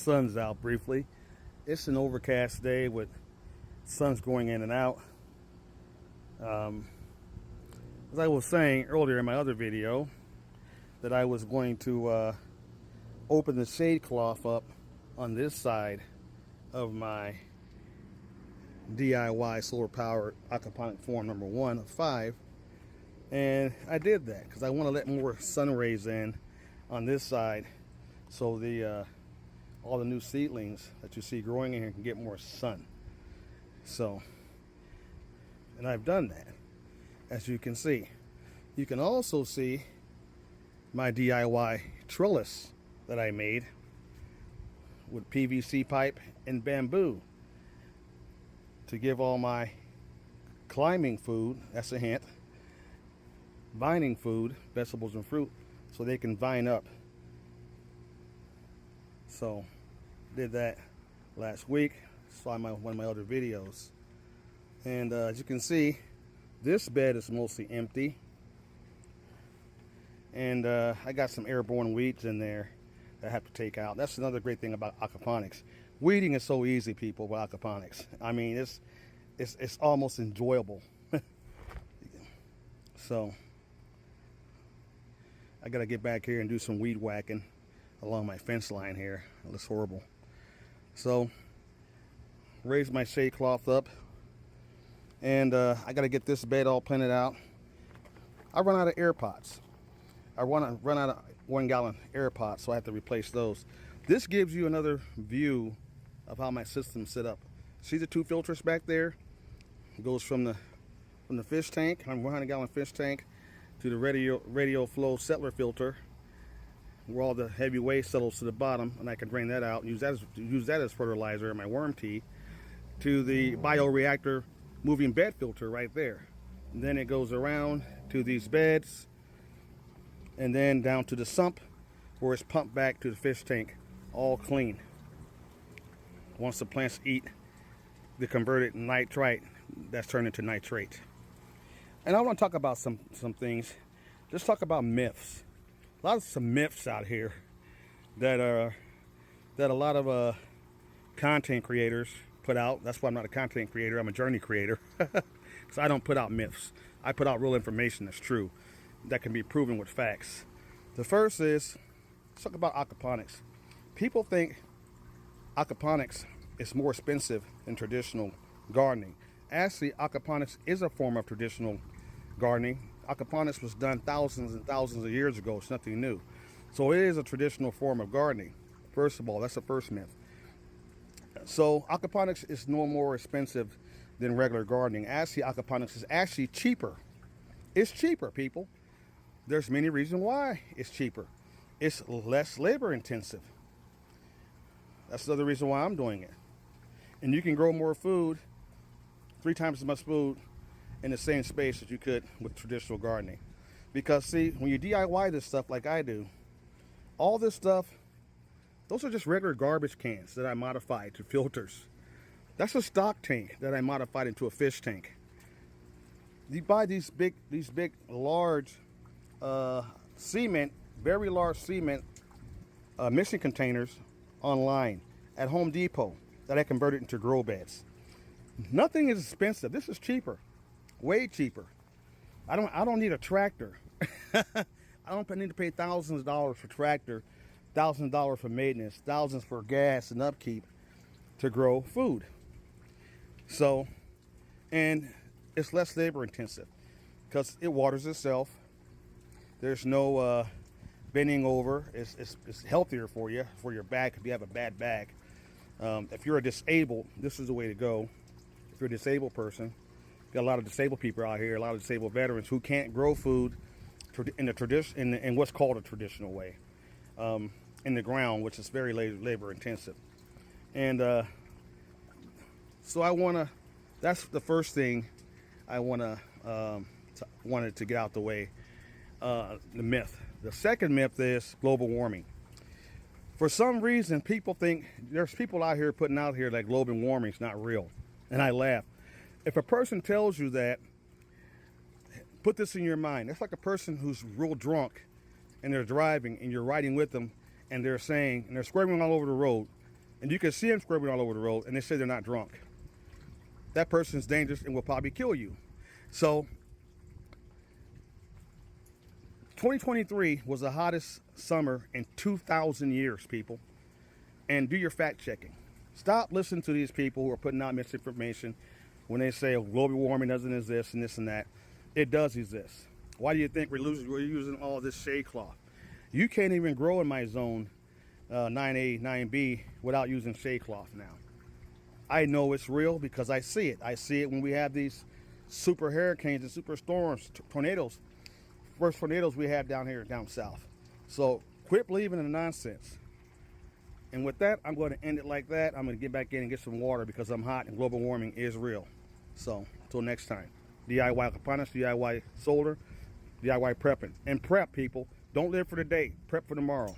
sun's out briefly. It's an overcast day with sun's going in and out. As I was saying earlier in my other video, that I was going to open the shade cloth up on this side of my DIY solar powered aquaponic form number 1 of 5, and I did that because I want to let more sun rays in on this side, so the all the new seedlings that you see growing in here can get more sun. So, and I've done that, as you can see. You can also see my DIY trellis that I made with PVC pipe and bamboo to give all my climbing food, that's a hint, vining food, vegetables and fruit, so they can vine up. So did that last week. Saw one of my other videos, and as you can see, this bed is mostly empty, and I got some airborne weeds in there that I have to take out. That's another great thing about aquaponics. Weeding is so easy, people, with aquaponics. I mean, it's almost enjoyable. So I gotta get back here and do some weed whacking along my fence line here. It looks horrible. So raise my shade cloth up, and I gotta get this bed all planted out. I run out of air pots. I run out of 1 gallon air pots, so I have to replace those. This gives you another view of how my system's set up. See the 2 filters back there? It goes from the fish tank, 100 gallon fish tank, to the radial flow settler filter, where all the heavy waste settles to the bottom, and I can drain that out and use that as fertilizer in my worm tea, to the bioreactor moving bed filter right there. And then it goes around to these beds, and then down to the sump, where it's pumped back to the fish tank, all clean. Once the plants eat the converted nitrite, that's turned into nitrate. And I want to talk about some things. Let's talk about myths. Some myths out here that a lot of content creators put out. That's why I'm not a content creator. I'm a journey creator. So I don't put out myths. I put out real information that's true, that can be proven with facts. The first is, let's talk about aquaponics. People think aquaponics is more expensive than traditional gardening. Actually, aquaponics is a form of traditional gardening. Aquaponics was done thousands and thousands of years ago. It's nothing new. So it is a traditional form of gardening. First of all, that's the first myth. So aquaponics is no more expensive than regular gardening. Actually, aquaponics is actually cheaper. It's cheaper, people. There's many reasons why it's cheaper. It's less labor intensive. That's another reason why I'm doing it. And you can grow more food, 3 times as much food, in the same space as you could with traditional gardening. Because see, when you DIY this stuff like I do, all this stuff, those are just regular garbage cans that I modified to filters. That's a stock tank that I modified into a fish tank. You buy these big, large cement, very large cement mixing containers online at Home Depot that I converted into grow beds. Nothing is expensive. This is cheaper, way cheaper. I don't need a tractor. I don't need to pay thousands of dollars for tractor, thousands of dollars for maintenance, thousands for gas and upkeep to grow food. So, and it's less labor intensive because it waters itself. There's no bending over. It's healthier for you, for your back if you have a bad back. If you're disabled, this is the way to go. If you're a disabled person, got a lot of disabled people out here, a lot of disabled veterans who can't grow food in what's called a traditional way, in the ground, which is very labor intensive. And so that's the first thing I wanted to get out the way, the myth. The second myth is global warming. For some reason, people think, there's people out here putting out here that global warming is not real. And I laugh. If a person tells you that, put this in your mind. It's like a person who's real drunk and they're driving and you're riding with them and they're saying, and they're swerving all over the road and you can see them scribbling all over the road, and they say they're not drunk. That person's dangerous and will probably kill you. So 2023 was the hottest summer in 2,000 years, people. And do your fact checking. Stop listening to these people who are putting out misinformation when they say, oh, global warming doesn't exist and this and that. It does exist. Why do you think we're using all this shade cloth? You can't even grow in my zone 9A, 9B without using shade cloth now. I know it's real because I see it. I see it when we have these super hurricanes and super storms, tornadoes. First tornadoes we have down here, down south. So quit believing in the nonsense. And with that, I'm going to end it like that. I'm going to get back in and get some water because I'm hot and global warming is real. So until next time, DIY aquaponics, DIY solar, DIY prepping. And prep, people. Don't live for the day. Prep for tomorrow.